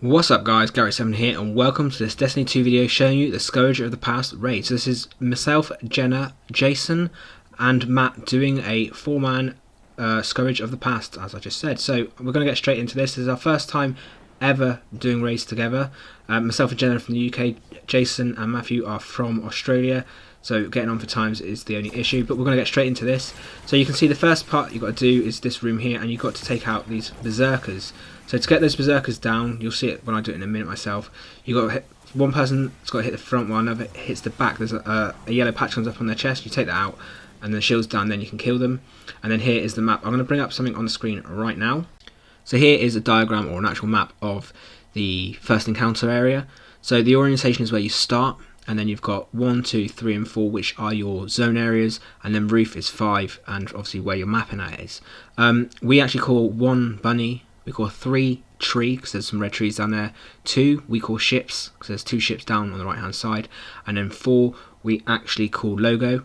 What's up guys, Gary7 here and welcome to this Destiny 2 video showing you the Scourge of the Past raid. So this is myself, Jenna, Jason and Matt doing a 4-man Scourge of the Past, as I just said. So we're going to get straight into this. This is our first time ever doing raids together. Myself and Jenna are from the UK, Jason and Matthew are from Australia. So getting on for times is the only issue, but we're going to get straight into this. So you can see the first part you've got to do is this room here, and you've got to take out these berserkers. So to get those berserkers down, you'll see it when I do it in a minute myself, you've got to hit, one person's got to hit the front while another hits the back. There's a yellow patch comes up on their chest, you take that out, and the shield's down, then you can kill them. And then here is the map. I'm going to bring up something on the screen right now. So here is a diagram or an actual map of the first encounter area. So the orientation is where you start, and then you've got 1, 2, 3 and 4 which are your zone areas, and then roof is 5 and obviously where your mapping at is. We actually call 1 bunny, we call 3 tree because there's some red trees down there, 2 we call ships because there's 2 ships down on the right hand side, and then 4 we actually call logo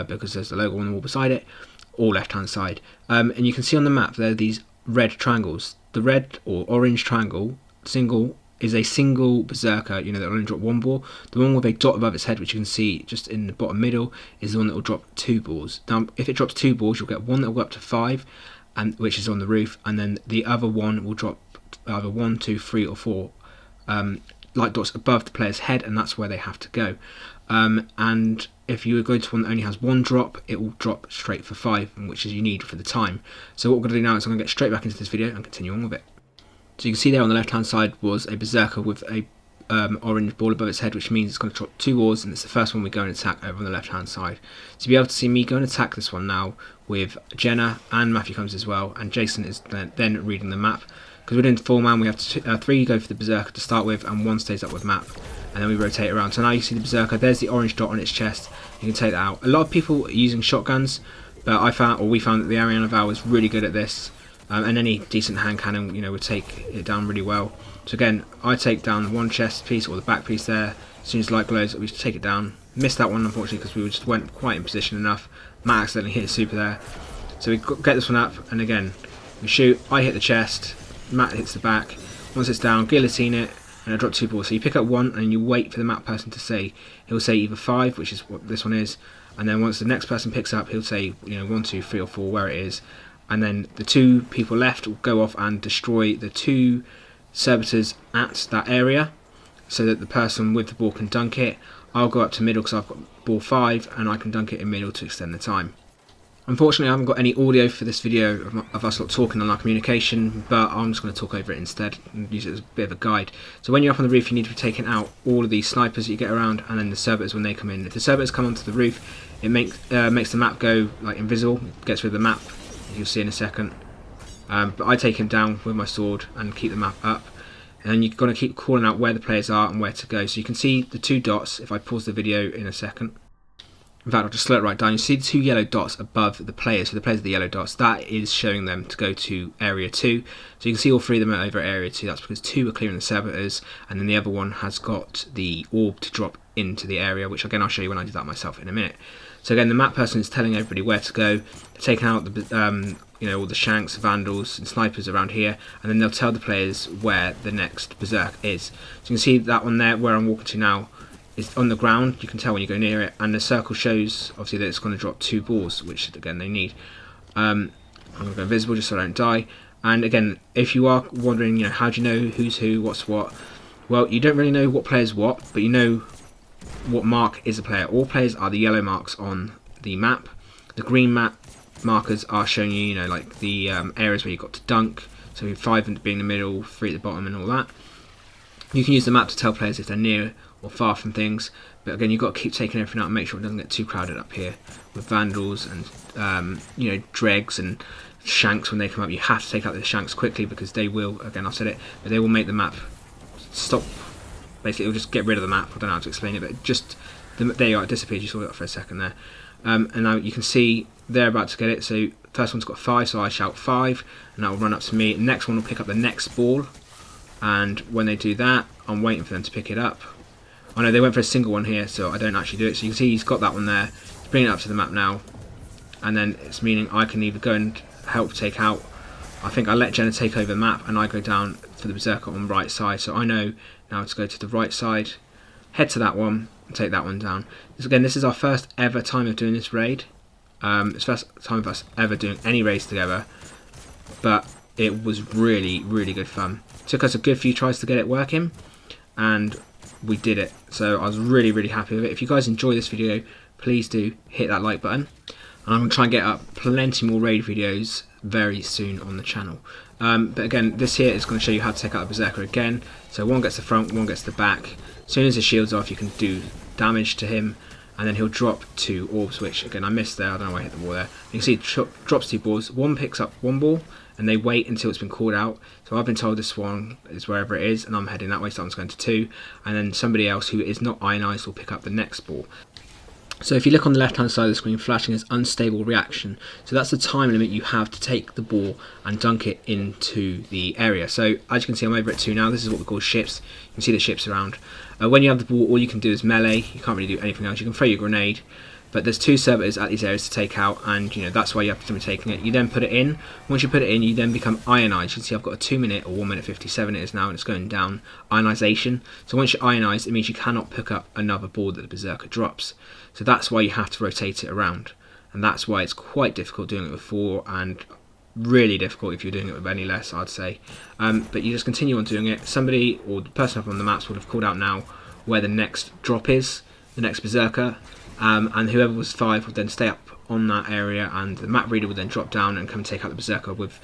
because there's the logo on the wall beside it, or left hand side. And you can see on the map there are these red triangles. The red or orange triangle single is a single berserker, you know, that will only drop 1 ball. The one with a dot above its head, which you can see just in the bottom middle, is the one that will drop 2 balls. Now if it drops 2 balls, you'll get one that will go up to 5, and which is on the roof, and then the other one will drop either 1, 2, 3 or 4 light dots above the player's head, and that's where they have to go. And if you go to one that only has 1 drop, it will drop straight for 5, which is you need for the time. So what we're going to do now is I'm going to get straight back into this video and continue on with it. So you can see there on the left hand side was a berserker with a orange ball above its head, which means it's going to drop 2 balls, and it's the first one we go and attack over on the left hand side. So you'll be able to see me go and attack this one now with Jenna, and Matthew comes as well, and Jason is then reading the map. Because we're doing 4-man, we have 3 go for the berserker to start with, and 1 stays up with map, and then we rotate around. So now you see the berserker, there's the orange dot on its chest, you can take that out. A lot of people are using shotguns, but we found that the Ariana Val is really good at this, and any decent hand cannon, you know, would take it down really well. So again, I take down one chest piece or the back piece there. As soon as light glows, we just take it down. Missed that one unfortunately because we just weren't quite in position enough. Matt accidentally hit a super there, so we get this one up, and again we shoot. I hit the chest, Matt hits the back. Once it's down, guillotine it, and I drop 2 balls. So you pick up one and you wait for the map person to say. He'll say either 5, which is what this one is, and then once the next person picks up, he'll say, you know, 1, 2, 3 or 4 where it is, and then the 2 people left will go off and destroy the 2 servitors at that area, so that the person with the ball can dunk it. I'll go up to middle because I've got ball 5, and I can dunk it in middle to extend the time. Unfortunately, I haven't got any audio for this video of us talking on our communication, but I'm just going to talk over it instead and use it as a bit of a guide. So when you're up on the roof, you need to be taking out all of these snipers that you get around, and then the servitors when they come in. If the servitors come onto the roof, it makes the map go like invisible, it gets rid of the map, as you'll see in a second. But I take him down with my sword and keep the map up. And you've got to keep calling out where the players are and where to go. So you can see the 2 dots if I pause the video in a second. In fact, I'll just slow it right down. You see the 2 yellow dots above the players. So the players are the yellow dots. That is showing them to go to area 2. So you can see all 3 of them are over at area 2. That's because 2 are clearing the servitors, and then the other one has got the orb to drop into the area, which again I'll show you when I do that myself in a minute. So again, the map person is telling everybody where to go. They're taking out the you know, all the shanks, vandals and snipers around here, and then they'll tell the players where the next berserk is. So you can see that one there where I'm walking to now is on the ground. You can tell when you go near it, and the circle shows obviously that it's going to drop 2 balls, which again they need. I'm going to go invisible just so I don't die. And again, if you are wondering, you know, how do you know who's who, what's what? Well, you don't really know what player's what, but you know what mark is a player. All players are the yellow marks on the map. The green map markers are showing you, you know, like the areas where you've got to dunk. So 5 being in the middle, 3 at the bottom, and all that. You can use the map to tell players if they're near or far from things, but again, you've got to keep taking everything out and make sure it doesn't get too crowded up here with vandals and you know, dregs and shanks. When they come up, you have to take out the shanks quickly because they will, again I've said it, but they will make the map stop. Basically, it'll just get rid of the map. I don't know how to explain it, but just there you are, it disappeared. You saw that for a second there. And now you can see they're about to get it. So first one's got 5, so I shout 5, and that will run up to me. The next one will pick up the next ball, and when they do that, I'm waiting for them to pick it up. I know they went for a single one here, so I don't actually do it. So you can see he's got that one there. He's bringing it up to the map now, and then it's meaning I can either go and help take out. I think I let Jenna take over the map, and I go down for the Berserker on the right side. So I know now to go to the right side, head to that one, and take that one down. Again, this is our first ever time of doing this raid. It's the first time of us ever doing any raids together, but it was really, really good fun. It took us a good few tries to get it working, and we did it. So I was really, really happy with it. If you guys enjoy this video, please do hit that like button. And I'm going to try and get up plenty more raid videos very soon on the channel. But again, this here is going to show you how to take out a Berserker again. So one gets the front, one gets the back. As soon as his shield's off, you can do damage to him, and then he'll drop 2 orbs, which again I missed there. I don't know why I hit the wall there. You can see it drops 2 balls. One picks up 1 ball, and they wait until it's been called out. So I've been told this one is wherever it is, and I'm heading that way, so I'm just going to 2. And then somebody else who is not ionized will pick up the next ball. So if you look on the left hand side of the screen, flashing is unstable reaction. So that's the time limit you have to take the ball and dunk it into the area. So as you can see, I'm over at 2 now. This is what we call ships. You can see the ships around. When you have the ball, all you can do is melee. You can't really do anything else. You can throw your grenade, but there's 2 servitors at these areas to take out, and you know that's why you have to be taking it. You then put it in. Once you put it in, you then become ionized. You can see I've got a 2 minute or 1 minute 57 it is now, and it's going down ionization. So once you're ionized, it means you cannot pick up another ball that the Berserker drops. So that's why you have to rotate it around, and that's why it's quite difficult doing it with 4, and really difficult if you're doing it with any less, I'd say. But you just continue on doing it. Somebody or the person up on the maps would have called out now where the next drop is, the next Berserker, and whoever was 5 would then stay up on that area, and the map reader would then drop down and come take out the Berserker with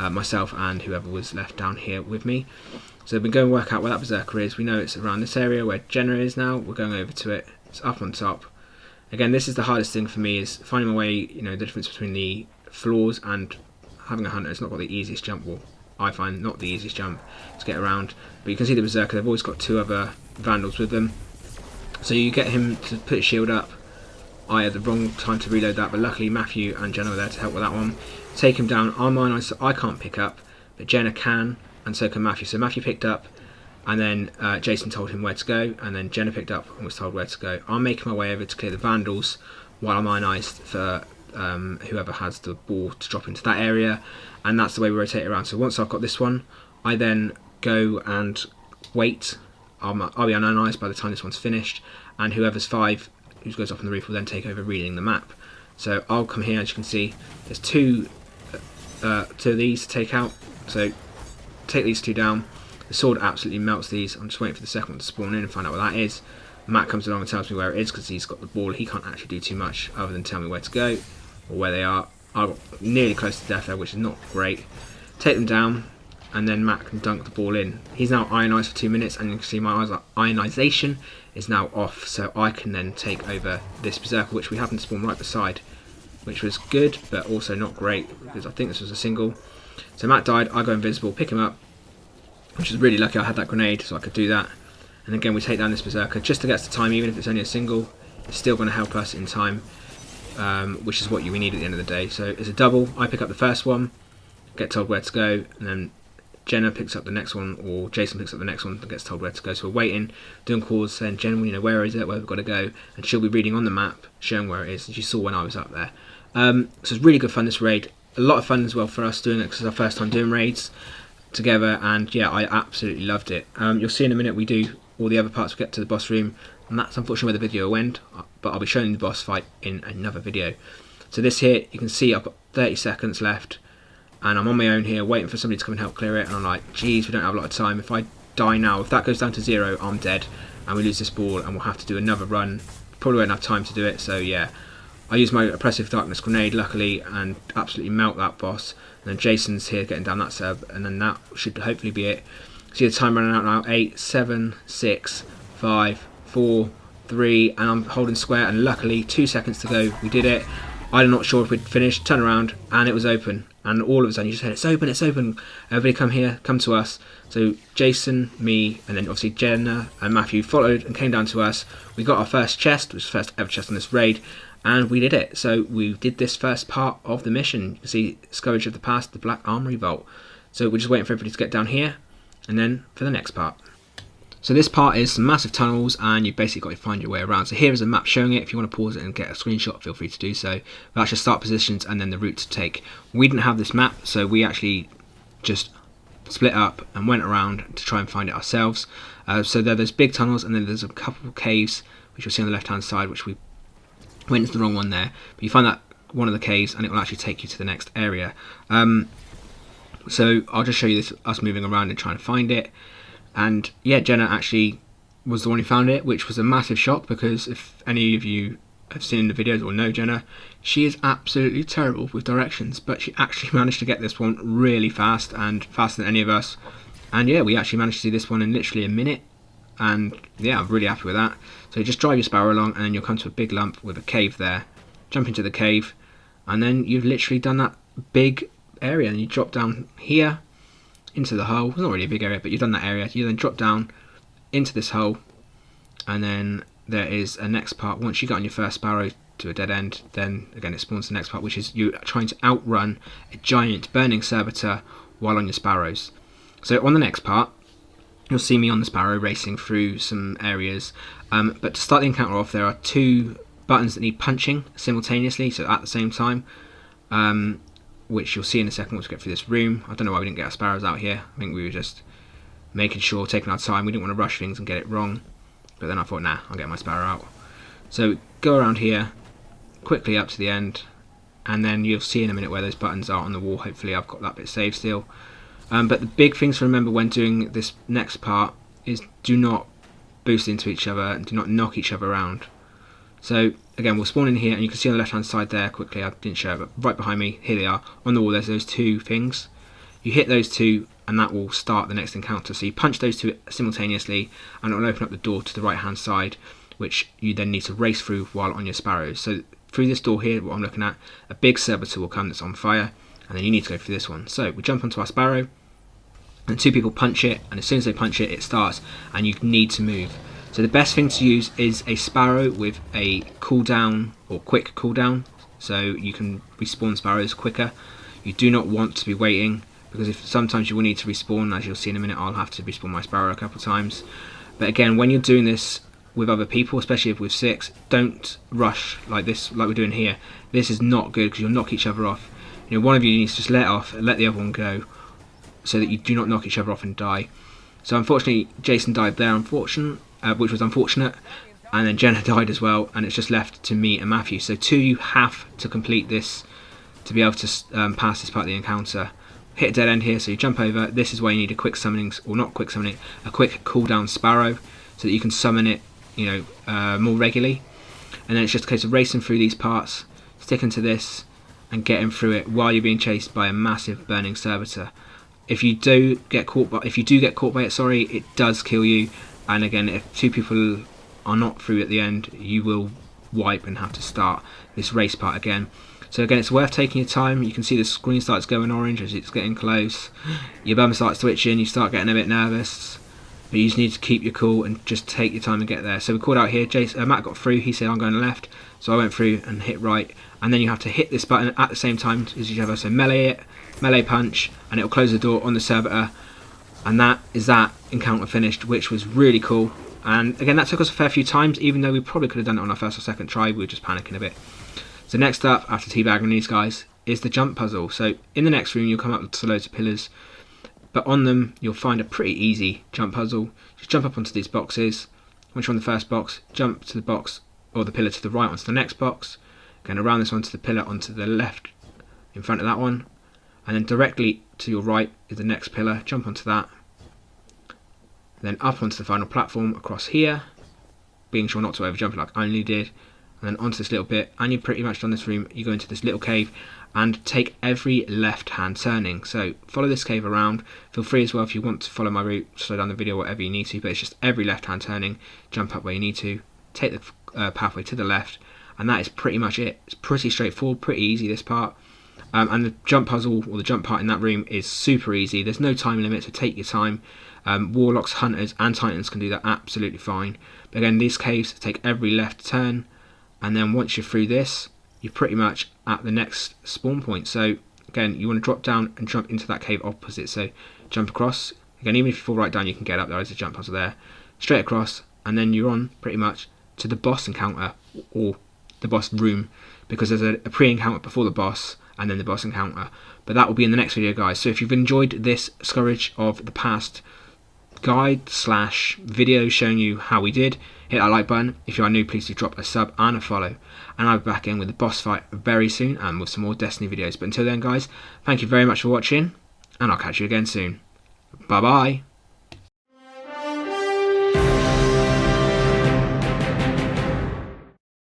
myself and whoever was left down here with me. So we're going to work out where that Berserker is. We know it's around this area where Jenna is now. We're going over to it. It's up on top. Again, this is the hardest thing for me, is finding my way, you know, the difference between the floors and having a hunter. It's not got the easiest jump, well, I find not the easiest jump to get around. But you can see the Berserker, they've always got 2 other Vandals with them. So you get him to put his shield up. I had the wrong time to reload that, but luckily Matthew and Jenna were there to help with that one. Take him down. I'm mine, so I can't pick up, but Jenna can, and so can Matthew. So Matthew picked up, and then Jason told him where to go, and then Jenna picked up and was told where to go. I'm making my way over to clear the Vandals while I'm ionized for whoever has the ball to drop into that area, and that's the way we rotate around. So once I've got this one, I then go and wait. I'll be unionized by the time this one's finished, and whoever's 5 who goes up on the roof will then take over reading the map. So I'll come here. As you can see, there's 2 of these to take out, so take these 2 down. The sword absolutely melts these. I'm just waiting for the second one to spawn in and find out what that is. Matt comes along and tells me where it is because he's got the ball. He can't actually do too much other than tell me where to go or where they are. I got nearly close to death there, which is not great. Take them down, and then Matt can dunk the ball in. He's now ionized for 2 minutes, and you can see my ionization is now off, so I can then take over this Berserker, which we happened to spawn right beside, which was good, but also not great, because I think this was a single. So Matt died, I go invisible, pick him up, which is really lucky I had that grenade, so I could do that. And again, we take down this Berserker just to get us to time. Even if it's only a single, it's still going to help us in time, which is what we need at the end of the day. So it's a double. I pick up the first one, get told where to go, and then Jenna picks up the next one, or Jason picks up the next one and gets told where to go. So we're waiting, doing calls, saying, Jen, you know, where is it, where we've got to go, and she'll be reading on the map, showing where it is, and she saw when I was up there. So it's really good fun, this raid. A lot of fun as well for us doing it, because it's our first time doing raids together, and yeah, I absolutely loved it. You'll see in a minute we do all the other parts, we get to the boss room, and that's unfortunately where the video will end, but I'll be showing the boss fight in another video. So this here, you can see I've got 30 seconds left, and I'm on my own here waiting for somebody to come and help clear it, and I'm like, geez, we don't have a lot of time. If I die now, if that goes down to 0, I'm dead, and we lose this ball, and we'll have to do another run. Probably won't have time to do it, so yeah. I used my Oppressive Darkness grenade, luckily, and absolutely melt that boss. And then Jason's here getting down that sub, and then that should hopefully be it. See the time running out now, 8, 7, 6, 5, 4, 3, and I'm holding square, and luckily 2 seconds to go, we did it. I'm not sure if we'd finished, turn around, and it was open. And all of a sudden you just said, it's open, it's open. Everybody come here, come to us. So Jason, me, and then obviously Jenna and Matthew followed and came down to us. We got our first chest, which was the first ever chest on this raid, and we did it. So we did this first part of the mission. You can see Scourge of the Past, the Black Armory Vault. So we're just waiting for everybody to get down here, and then for the next part. So this part is some massive tunnels, and you've basically got to find your way around. So here is a map showing it. If you want to pause it and get a screenshot, feel free to do so. That's your start positions and then the route to take. We didn't have this map, so we actually just split up and went around to try and find it ourselves. So there are those big tunnels, and then there's a couple of caves which you'll see on the left hand side, which we went into the wrong one there, but you find that one of the caves and it will actually take you to the next area. So I'll just show you this, us moving around and trying to find it. And yeah, Jenna actually was the one who found it, which was a massive shock, because if any of you have seen the videos or know Jenna, she is absolutely terrible with directions, but she actually managed to get this one really fast, and faster than any of us. And yeah, we actually managed to do this one in literally a minute, and yeah, I'm really happy with that. So you just drive your sparrow along, and then you'll come to a big lump with a cave there. Jump into the cave, and then you've literally done that big area, and you drop down here into the hole. It's not really a big area, but you've done that area. You then drop down into this hole, and then there is a next part. Once you get on your first sparrow to a dead end, then again it spawns the next part, which is you trying to outrun a giant burning servitor while on your sparrows. So on the next part, you'll see me on the sparrow racing through some areas, but to start the encounter off, there are two buttons that need punching simultaneously, so at the same time, which you'll see in a second once we get through this room. I don't know why we didn't get our sparrows out here. I think we were just making sure, taking our time. We didn't want to rush things and get it wrong, but then I thought, nah, I'll get my sparrow out. So go around here quickly up to the end, and then you'll see in a minute where those buttons are on the wall. Hopefully I've got that bit saved still. But the big things to remember when doing this next part is do not boost into each other and do not knock each other around. So again, we'll spawn in here, and you can see on the left hand side there, quickly, I didn't show it, but right behind me, here they are, on the wall there's those two things. You hit those two and that will start the next encounter. So you punch those two simultaneously and it will open up the door to the right hand side, which you then need to race through while on your sparrows. So through this door here, what I'm looking at, a big servitor will come that's on fire, and then you need to go through this one. So we jump onto our sparrow, and two people punch it, and as soon as they punch it, it starts, and you need to move. So the best thing to use is a sparrow with a cooldown or quick cooldown, so you can respawn sparrows quicker. You do not want to be waiting, because if sometimes you will need to respawn, as you'll see in a minute. I'll have to respawn my sparrow a couple of times. But again, when you're doing this with other people, especially if with 6, don't rush like this, like we're doing here. This is not good, because you'll knock each other off. You know, one of you needs to just let off and let the other one go, so that you do not knock each other off and die. So unfortunately, Jason died there, which was unfortunate, and then Jenna died as well, and it's just left to me and Matthew. So you have to complete this to be able to pass this part of the encounter. Hit a dead end here, so you jump over. This is where you need a quick summoning, or not quick summoning, a quick cooldown sparrow, so that you can summon it, you know, more regularly. And then it's just a case of racing through these parts, sticking to this, and getting through it while you're being chased by a massive burning servitor. If you do get caught by it, it does kill you. And again, if 2 people are not through at the end, you will wipe and have to start this race part again. So again, it's worth taking your time. You can see the screen starts going orange as it's getting close. Your bum starts twitching, you start getting a bit nervous. But you just need to keep your cool and just take your time and get there. So we called out here, Matt got through, he said I'm going left. So I went through and hit right. And then you have to hit this button at the same time as each other. So melee punch, and it'll close the door on the servitor. And that is that encounter finished, which was really cool. And again, that took us a fair few times, even though we probably could have done it on our first or second try. We were just panicking a bit. So next up, after teabagging these guys, is the jump puzzle. So in the next room, you'll come up to loads of pillars, but on them you'll find a pretty easy jump puzzle. Just jump up onto these boxes. Once you're on the first box, jump to the box or the pillar to the right onto the next box. Again, around this one to the pillar onto the left in front of that one, and then directly to your right is the next pillar. Jump onto that, then up onto the final platform across here, being sure not to over jump like I only did, and then onto this little bit, and you're pretty much done this room. You go into this little cave and take every left hand turning. So follow this cave around. Feel free as well if you want to follow my route, slow down the video, whatever you need to, but it's just every left hand turning. Jump up where you need to, take the pathway to the left, and that is pretty much it. It's pretty straightforward, pretty easy, this part. And the jump puzzle, or the jump part in that room, is super easy. There's no time limit, so take your time. Warlocks, hunters and titans can do that absolutely fine. But again, these caves take every left turn, and then once you're through this, you're pretty much at the next spawn point. So again, you want to drop down and jump into that cave opposite. So jump across. Again, even if you fall right down, you can get up. There is a jump puzzle there. Straight across, and then you're on pretty much to the boss encounter, or the boss room, because there's a pre-encounter before the boss, and then the boss encounter. But that will be in the next video, guys. So if you've enjoyed this Scourge of the Past guide / video showing you how we did, hit that like button. If you are new, please do drop a sub and a follow, and I'll be back in with the boss fight very soon and with some more Destiny videos. But until then, guys, thank you very much for watching, and I'll catch you again soon. Bye bye.